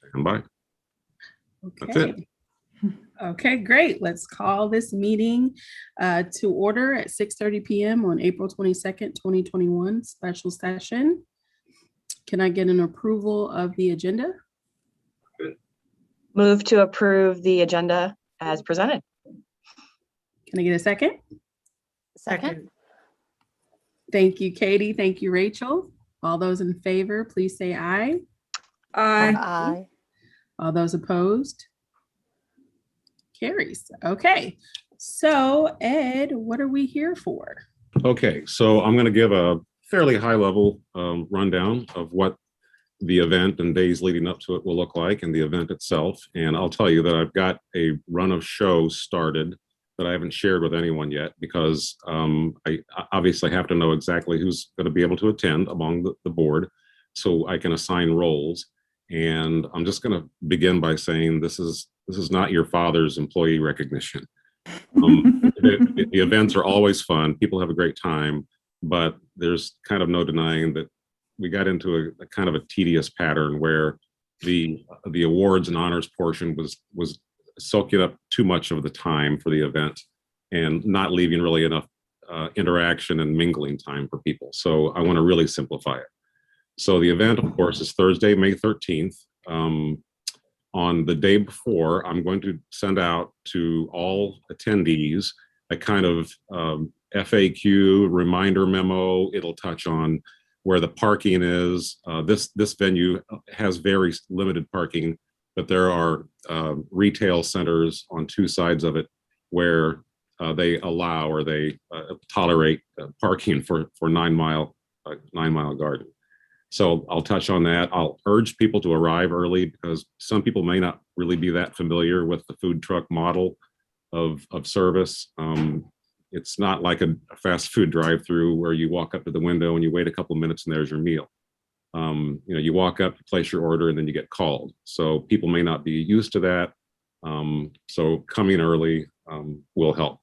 Stand by. That's it. Okay. Okay, great. Let's call this meeting to order at 6:30 p.m. on April 22nd, 2021, special session. Can I get an approval of the agenda? Move to approve the agenda as presented. Can I get a second? Second. Thank you, Katie. Thank you, Rachel. All those in favor, please say aye. Aye. Aye. All those opposed? Carries. Okay. So Ed, what are we here for? Okay, so I'm going to give a fairly high level rundown of what the event and days leading up to it will look like and the event itself. And I'll tell you that I've got a run of shows started that I haven't shared with anyone yet because I obviously have to know exactly who's going to be able to attend among the board so I can assign roles. And I'm just going to begin by saying this is not your father's employee recognition. The events are always fun. People have a great time, but there's kind of no denying that we got into a kind of a tedious pattern where the awards and honors portion was soaking up too much of the time for the event and not leaving really enough interaction and mingling time for people. So I want to really simplify it. So the event, of course, is Thursday, May 13th. On the day before, I'm going to send out to all attendees a kind of FAQ reminder memo. It'll touch on where the parking is. This venue has very limited parking, but there are retail centers on two sides of it where they allow or they tolerate parking for 9 Mile Garden. So I'll touch on that. I'll urge people to arrive early because some people may not really be that familiar with the food truck model of service. It's not like a fast food drive-through where you walk up to the window and you wait a couple of minutes and there's your meal. You walk up, you place your order, and then you get called. So people may not be used to that. So coming early will help.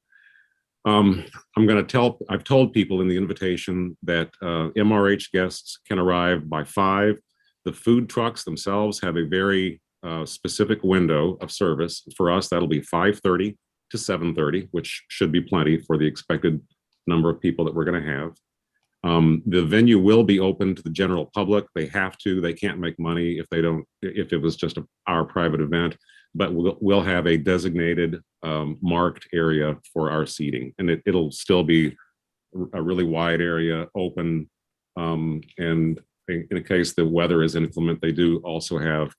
I've told people in the invitation that MRH guests can arrive by 5. The food trucks themselves have a very specific window of service. For us, that'll be 5:30 to 7:30, which should be plenty for the expected number of people that we're going to have. The venue will be open to the general public. They have to. They can't make money if it was just our private event. But we'll have a designated marked area for our seating, and it'll still be a really wide area, open. And in case the weather is inclement, they do also have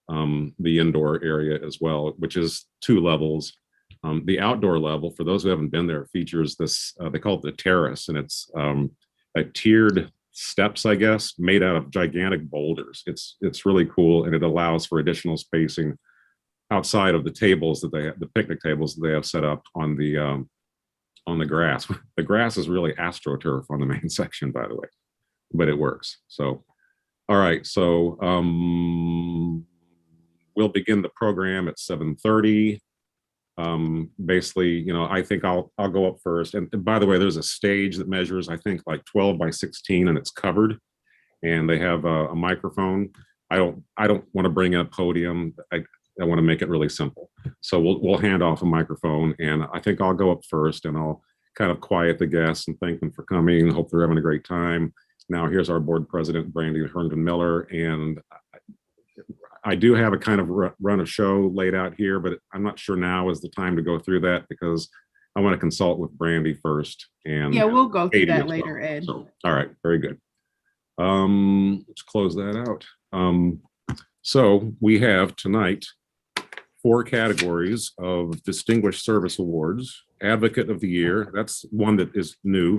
the indoor area as well, which is 2 levels. The outdoor level, for those who haven't been there, features this, they call it the terrace, and it's a tiered steps, I guess, made out of gigantic boulders. It's really cool, and it allows for additional spacing outside of the tables that they have, the picnic tables that they have set up on the grass. The grass is really AstroTurf on the main section, by the way, but it works. So, all right. So we'll begin the program at 7:30. Basically, I think I'll go up first. And by the way, there's a stage that measures, I think, like 12 by 16, and it's covered. And they have a microphone. I don't want to bring in a podium. I want to make it really simple. So we'll hand off a microphone, and I think I'll go up first, and I'll kind of quiet the guests and thank them for coming. Hope they're having a great time. Now, here's our board president, Brandy Herndon Miller, and I do have a kind of run of show laid out here, but I'm not sure now is the time to go through that because I want to consult with Brandy first. And Yeah, we'll go through Katie that as later, well. Ed. So, all right, very good. Let's close that out. So we have tonight 4 categories of Distinguished Service Awards. Advocate of the Year, that's one that is new.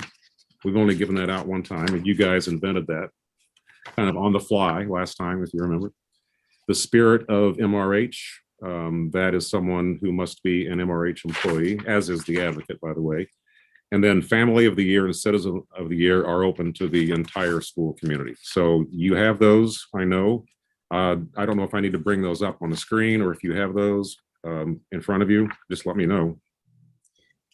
We've only given that out one time, and you guys invented that kind of on the fly last time, if you remember. The Spirit of MRH, that is someone who must be an MRH employee, as is the advocate, by the way. And then Family of the Year and Citizen of the Year are open to the entire school community. So you have those, I know. I don't know if I need to bring those up on the screen or if you have those in front of you, just let me know.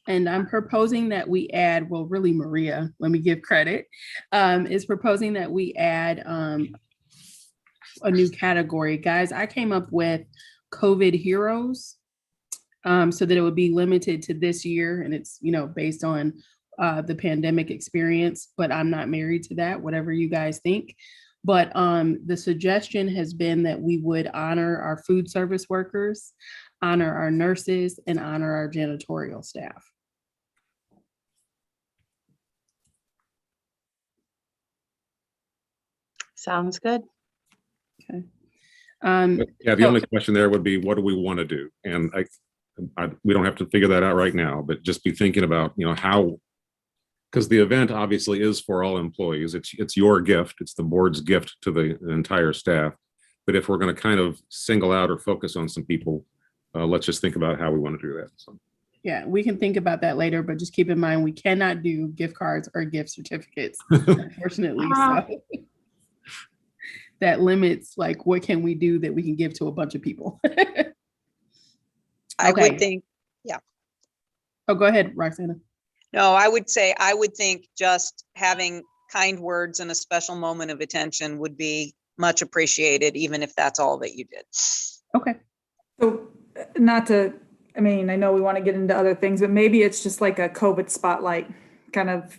And I'm proposing that we add, well, really Maria, let me give credit, is proposing that we add a new category. Guys, I came up with COVID heroes, so that it would be limited to this year, and it's, based on the pandemic experience, but I'm not married to that, whatever you guys think. But the suggestion has been that we would honor our food service workers, honor our nurses, and honor our janitorial staff. Sounds good. Okay. Yeah, the only question there would be, what do we want to do? And we don't have to figure that out right now, but just be thinking about, how, because the event obviously is for all employees. It's your gift. It's the board's gift to the entire staff. But if we're going to kind of single out or focus on some people, let's just think about how we want to do that. So. Yeah, we can think about that later, but just keep in mind, we cannot do gift cards or gift certificates, unfortunately. So that limits, like, what can we do that we can give to a bunch of people? I Okay. would think, Oh, go ahead, Roxana. no, I would think just having kind words and a special moment of attention would be much appreciated, even if that's all that you did. Okay. So I know we want to get into other things, but maybe it's just like a COVID spotlight, kind of,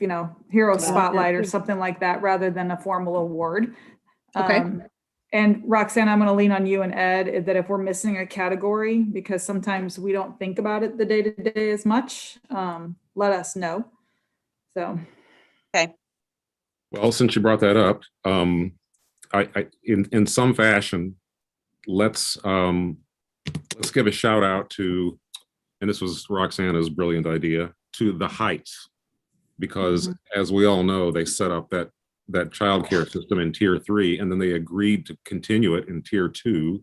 hero spotlight or something like that, rather than a formal award. Okay. And Roxanne, I'm going to lean on you and Ed that if we're missing a category, because sometimes we don't think about it the day to day as much, let us know. So. Well, since you brought that up, in some fashion, let's give a shout out to, and this was Roxana's brilliant idea, to the Heights, because as we all know, they set up that childcare system in tier 3, and then they agreed to continue it in tier 2.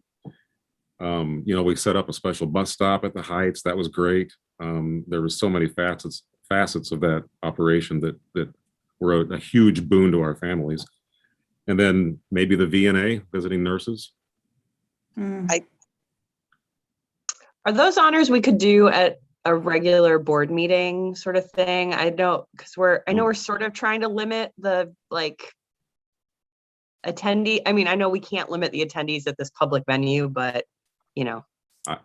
We set up a special bus stop at the Heights. That was great. There was so many facets of that operation that were a huge boon to our families. And then maybe the VNA, visiting nurses. Are those honors we could do at a regular board meeting sort of thing? I know we're sort of trying to limit the attendee. I know we can't limit the attendees at this public venue, but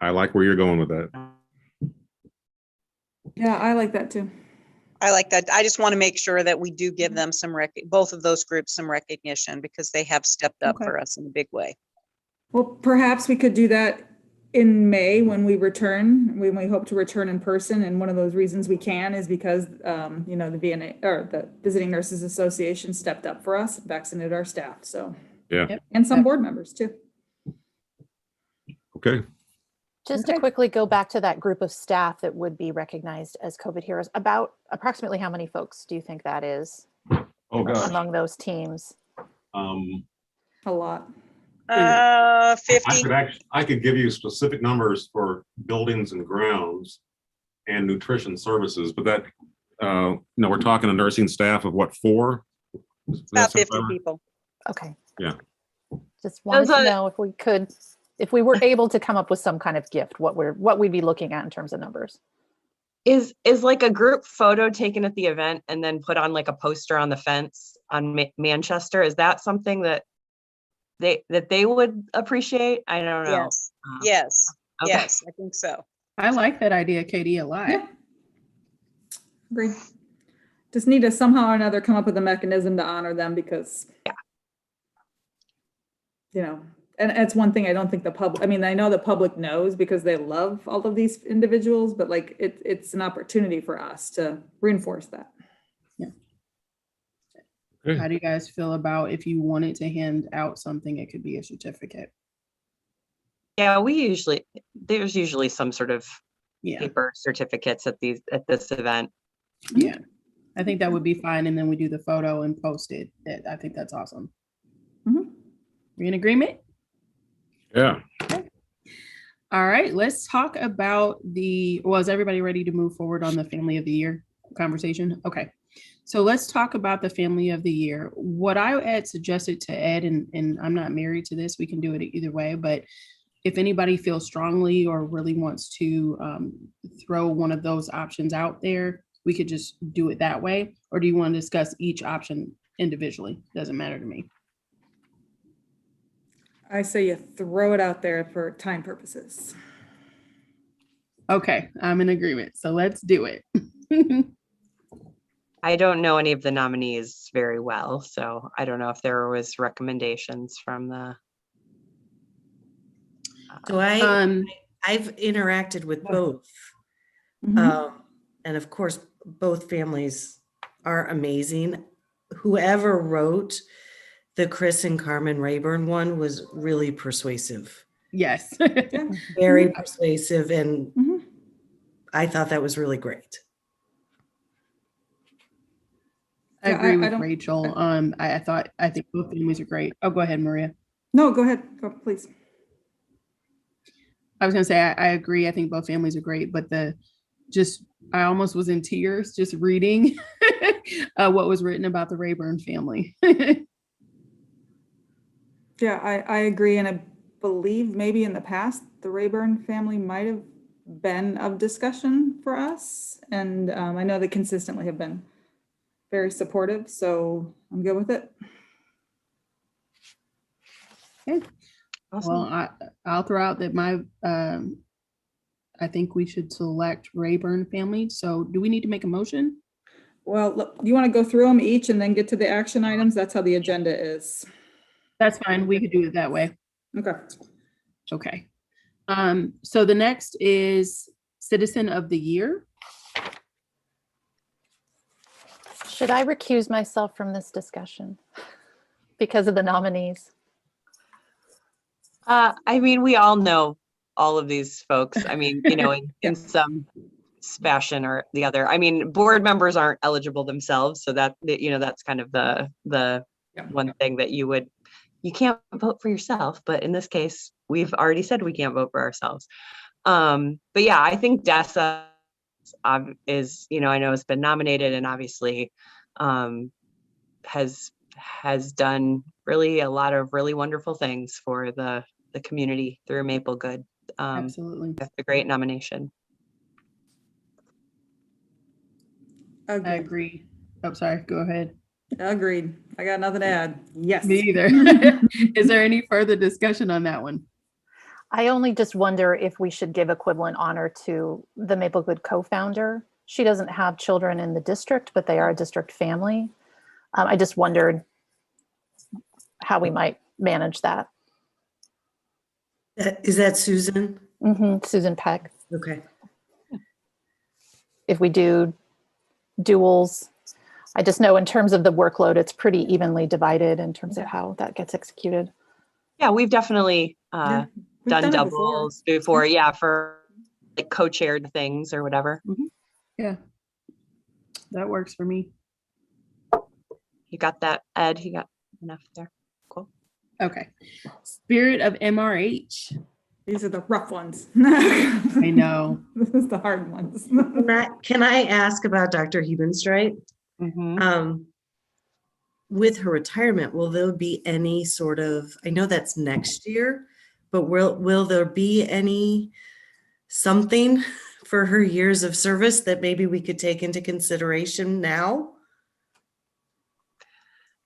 I like where you're going with that. Yeah, I like that too. I like that. I just want to make sure that we do give them both of those groups some recognition, because they have stepped up Okay. for us in a big way. Well, perhaps we could do that in May when we return, when we hope to return in person. And one of those reasons we can is because, the VNA or the Visiting Nurses Association stepped up for us, vaccinated our staff. So, Yeah. Yep. and some board members too. Okay. Just Okay. to quickly go back to that group of staff that would be recognized as COVID heroes, about approximately how many folks do you think that is Oh gosh. among those teams? A lot. 50. I could give you specific numbers for buildings and grounds and nutrition services, but that, we're talking a nursing staff of what, 4? About 50 people. Okay. Yeah. Just wanted Those to are- know if we were able to come up with some kind of gift, what we'd be looking at in terms of numbers. Is like a group photo taken at the event and then put on like a poster on the fence on Manchester? Is that something that they would appreciate? I don't know. Yes, yes, Okay. yes, I think so. I like that idea, Katie, a lot. Yeah. Agreed. Just need to somehow or another come up with a mechanism to honor them because, and it's one thing I don't think the public, I know the public knows because they love all of these individuals, but like it's an opportunity for us to reinforce that. How do you guys feel about if you wanted to hand out something, it could be a certificate? Yeah, there's usually some sort of Yeah, paper certificates at this event. yeah. I think that would be fine. And then we do the photo and post it. I think that's awesome. Mhm. We in agreement? Yeah. All right, let's talk about is everybody ready to move forward on the Family of the Year conversation? Okay. So let's talk about the Family of the Year. What I had suggested to Ed, and I'm not married to this, we can do it either way, but if anybody feels strongly or really wants to throw one of those options out there, we could just do it that way. Or do you want to discuss each option individually? Doesn't matter to me. I say you throw it out there for time purposes. Okay, I'm in agreement. So let's do it. I don't know any of the nominees very well, so I don't know if there was recommendations from the. So Um, I've interacted with both. Mhm. And of course, both families are amazing. Whoever wrote the Chris and Carmen Rayburn one was really persuasive, yes. Yeah. very persuasive, and Mhm. I thought that was really great. I Yeah, agree I with don't- Rachel. I think both families are great. Oh, go ahead, Maria. No, go ahead. Go, please. I was gonna say I agree. I think both families are great, but I almost was in tears just reading what was written about the Rayburn family. Yeah, I agree. And I believe maybe in the past, the Rayburn family might have been of discussion for us. And I know they consistently have been very supportive, so I'm good with it. Well, Awesome. I'll throw out that I think we should select Rayburn family. So do we need to make a motion? Well, look, you want to go through them each and then get to the action items? That's how the agenda is. That's fine. We could do it that way. Okay. Okay. So the next is Citizen of the Year. Should I recuse myself from this discussion because of the nominees? I mean, we all know all of these folks. I mean, in some fashion or the other. I mean, board members aren't eligible themselves, so that's kind of the Yeah. one thing that you can't vote for yourself. But in this case, we've already said we can't vote for ourselves. But yeah, I think Dessa is, I know has been nominated and obviously has done really a lot of really wonderful things for the community through Maple Good. Absolutely. That's a great nomination. I Agreed. agree. Oh, sorry. Go ahead. Agreed. I got nothing to add. Yes. Me either. Is there any further discussion on that one? I only just wonder if we should give equivalent honor to the Maplewood co-founder. She doesn't have children in the district, but they are a district family. I just wondered how we might manage that. Is that Susan? Susan Peck, Okay. if we do duals, I just know in terms of the workload, it's pretty evenly divided in terms of how that gets executed. Yeah, we've definitely Yeah, we've done it doubles before. Yeah, for like co-chaired things or whatever. Yeah. That works for me. You got that, Ed? You got enough there? Cool. Okay. Spirit of MRH. These are the rough ones. I know. This is the hard ones. Can I ask about Dr. Hebenstreit? Mhm. With her retirement, will there be any sort of, I know that's next year, but will there be any something for her years of service that maybe we could take into consideration now?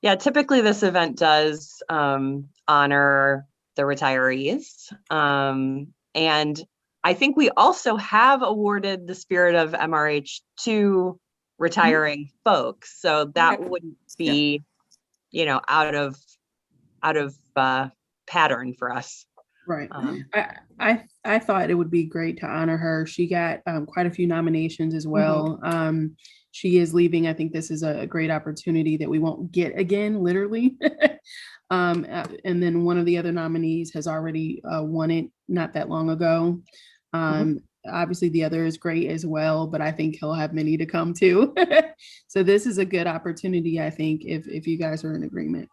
Yeah, typically this event does honor the retirees. And I think we also have awarded the Spirit of MRH to retiring folks. So that Okay. wouldn't be, out of pattern for us. Right. I thought it would be great to honor her. She got quite a few nominations as well. She is leaving. I think this is a great opportunity that we won't get again, literally. And then one of the other nominees has already won it not that long ago. Obviously, the other is great as well, but I think he'll have many to come too. So this is a good opportunity, I think, if you guys are in agreement.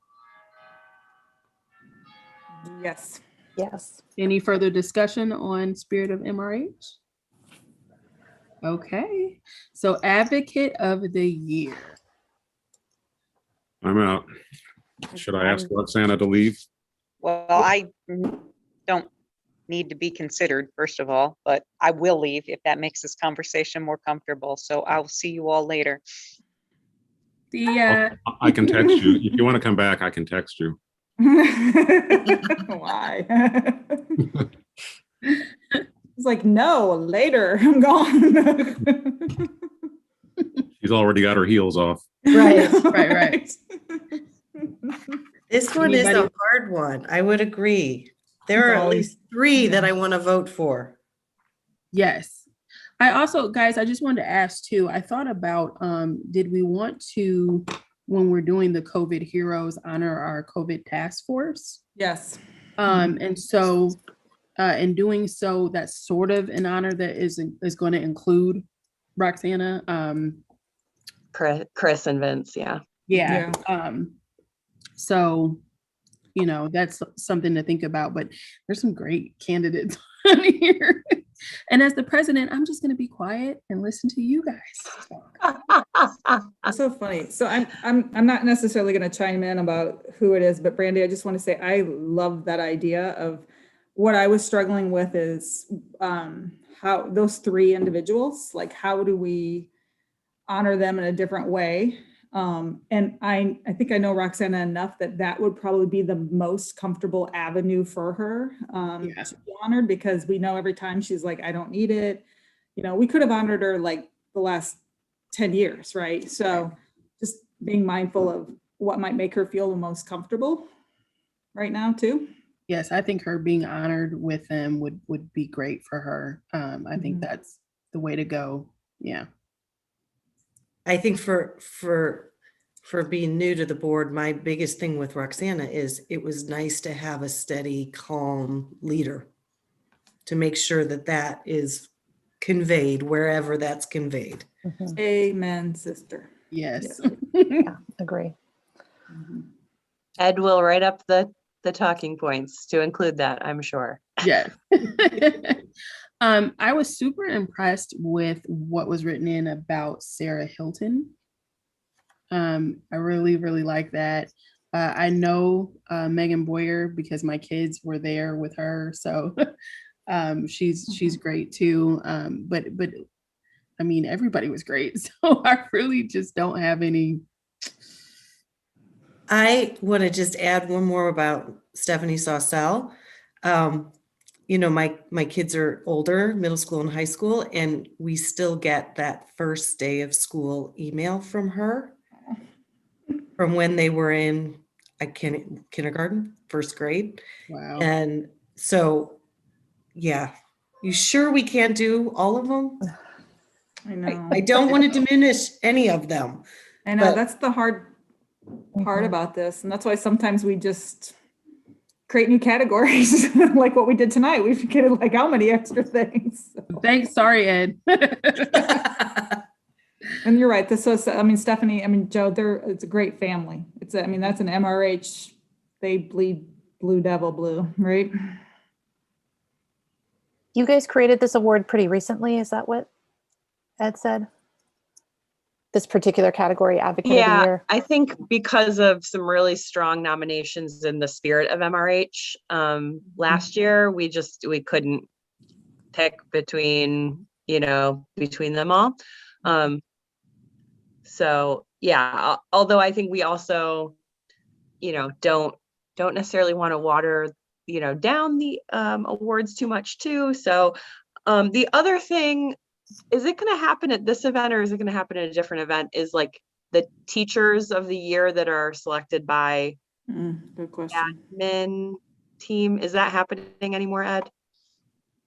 Yes. Yes. Any further discussion on Spirit of MRH? Okay, so Advocate of the Year. I'm out. Should I ask Roxana to leave? Well, I don't need to be considered, first of all, but I will leave if that makes this conversation more comfortable. So I'll see you all later. The I can text you. If you want to come back, I can text you. Why? It's like, no, later, I'm gone. She's already got her heels off. Right. Right. This one is a Anybody- hard one. I would agree. There are at always- least three that yeah. I want to vote for. Yes. I also, guys, I just wanted to ask too, I thought about, did we want to, when we're doing the COVID heroes, honor our COVID task force? Yes. And so, in doing so, that's sort of an honor that is going to include Roxana. Chris and Vince, yeah. Yeah. So, you know, that's something to think about, but there's some great candidates on here. And as the president, I'm just going to be quiet and listen to you guys talk. That's so funny. So I'm not necessarily going to chime in about who it is, but Brandy, I just want to say I love that idea of what I was struggling with is how those three individuals, like how do we honor them in a different way? And I think I know Roxana enough that would probably be the most comfortable avenue for her Yeah. to be honored, because we know every time she's like, I don't need it. You know, we could have honored her like the last 10 years, right? So just being mindful of what might make her feel the most comfortable right now too. Yes, I think her being honored with them would be great for her. I think Mhm. that's the way to go. Yeah. I think for being new to the board, my biggest thing with Roxana is it was nice to have a steady, calm leader to make sure that that is conveyed wherever that's conveyed. Mhm. Amen, sister. Yes. Yeah, agree. Ed will write up the talking points to include that, I'm sure. Yes. I was super impressed with what was written in about Sarah Hilton. I really, really like that. I know Megan Boyer because my kids were there with her, so she's great too. But I mean, everybody was great, so I really just don't have any. I want to just add one more about Stephanie Saucelle. You know, my kids are older, middle school and high school, and we still get that first day of school email from her from when they were in kindergarten, first grade. Wow. And so, yeah, you sure we can't do all of them? I know. I don't want to diminish any of them. I know, but- that's the hard part Mhm. about this. And that's why sometimes we just create new categories, like what we did tonight. We've created like how many extra things. Thanks. Sorry, Ed. And you're right. I mean, Stephanie, I mean, Joe, it's a great family. I mean, that's an MRH. They bleed blue devil blue, right? You guys created this award pretty recently. Is that what Ed said? This particular category, Advocate of the Yeah, Year? I think because of some really strong nominations in the spirit of MRH, last year, we couldn't pick between them all. So yeah, although I think we also, don't necessarily want to water, down the awards too much too. So the other thing, is it going to happen at this event or is it going to happen at a different event, is like the teachers of the year that are selected by Good question. admin team. Is that happening anymore, Ed?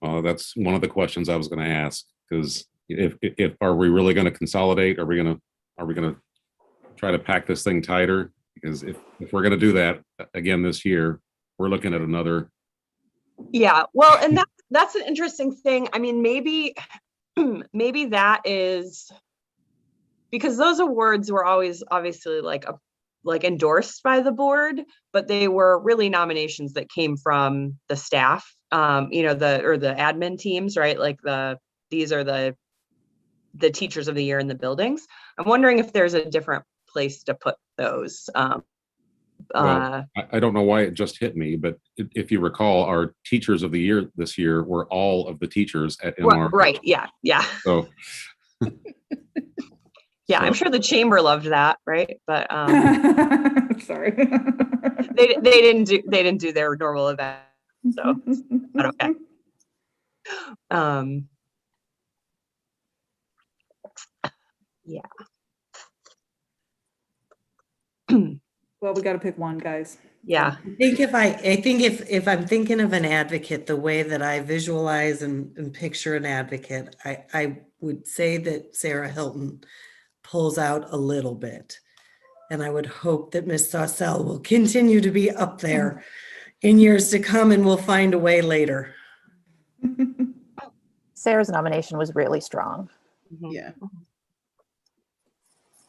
That's one of the questions I was going to ask, because if are we really going to consolidate? Are we going to try to pack this thing tighter? Because if we're going to do that again this year, we're looking at another. Yeah, well, and that's an interesting thing. I mean, maybe that is because those awards were always obviously like endorsed by the board, but they were really nominations that came from the staff, the admin teams, right? Like these are the teachers of the year in the buildings. I'm wondering if there's a different place to put those. Well, I don't know why it just hit me, but if you recall, our teachers of the year this year were all of the teachers at MR. Right. Yeah. So Yeah, I'm So- sure the chamber loved that, right? But Sorry. they didn't do their normal event. So, but okay. Yeah. Well, we gotta pick one, guys. Yeah. I think if I'm thinking of an advocate, the way that I visualize and picture an advocate, I would say that Sarah Hilton pulls out a little bit. And I would hope that Miss Saucelle will continue to be up there in years to come, and we'll find a way later. Sarah's nomination was really strong. Mhm. Yeah.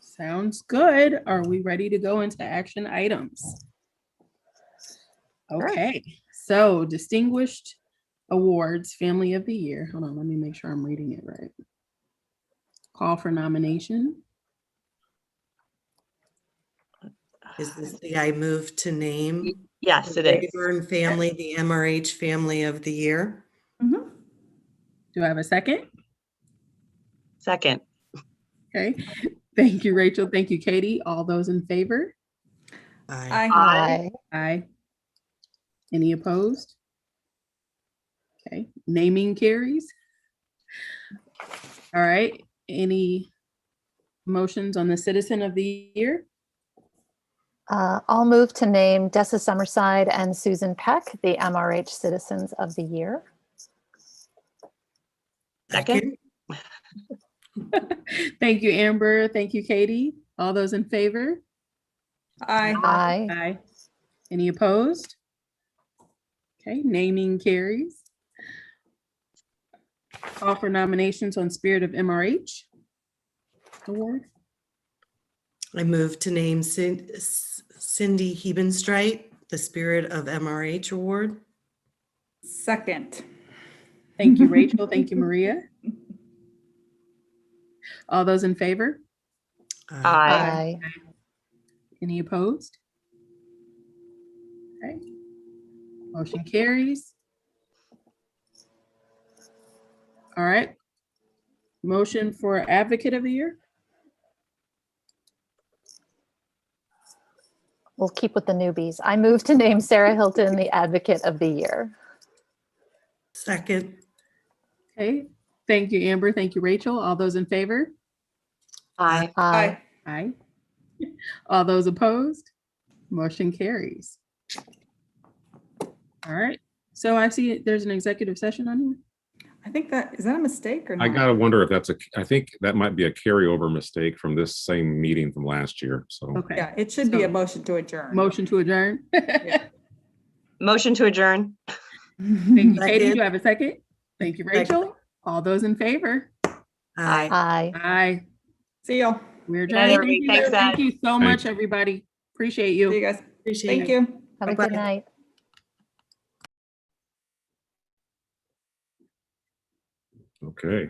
Sounds good. Are we ready to go into action items? Okay, so distinguished awards, Family of the Year. Hold on, let me make sure I'm reading it right. Call for nomination. Is this the I move to name? Yes, the it is. Rayburn family, the MRH Family of the Year? Mhm. Do I have a second? Second. Okay, thank you, Rachel. Thank you, Katie. All those in favor? Aye. Aye. Aye. Any opposed? Okay, naming carries. All right, any motions on the Citizen of the Year? I'll move to name Dessa Summerside and Susan Peck the MRH Citizens of the Year. Second. Thank you, Amber. Thank you, Katie. All those in favor? Aye. Aye. Aye. Any opposed? Okay, naming carries. Call for nominations on Spirit of MRH Award. I move to name Cindy Hebenstreit the Spirit of MRH Award. Second. Thank you, Rachel. Thank you, Maria. All those in favor? Aye. Aye. Any opposed? Okay. Motion carries. All right. Motion for Advocate of the Year. We'll keep with the newbies. I move to name Sarah Hilton the Advocate of the Year. Second. Okay. Thank you, Amber. Thank you, Rachel. All those in favor? Aye. Aye. Aye. All those opposed? Motion carries. All right. So I see there's an executive session on here. I think is that a mistake or not? I gotta wonder if I think that might be a carryover mistake from this same meeting from last year, so. Okay. Yeah, it should be a So- motion to adjourn. Motion to adjourn. Yeah. Motion to adjourn. Thank you, Katie. Second. Do I have a second? Thank you, Rachel. All those in favor? Aye. Aye. Aye. See y'all. We're Good night, adjourned. everybody. Thank you. Thanks, Thank you so much, everybody. Appreciate See you. you guys. Appreciate Thank it. you. Have a Bye-bye. good night. Okay.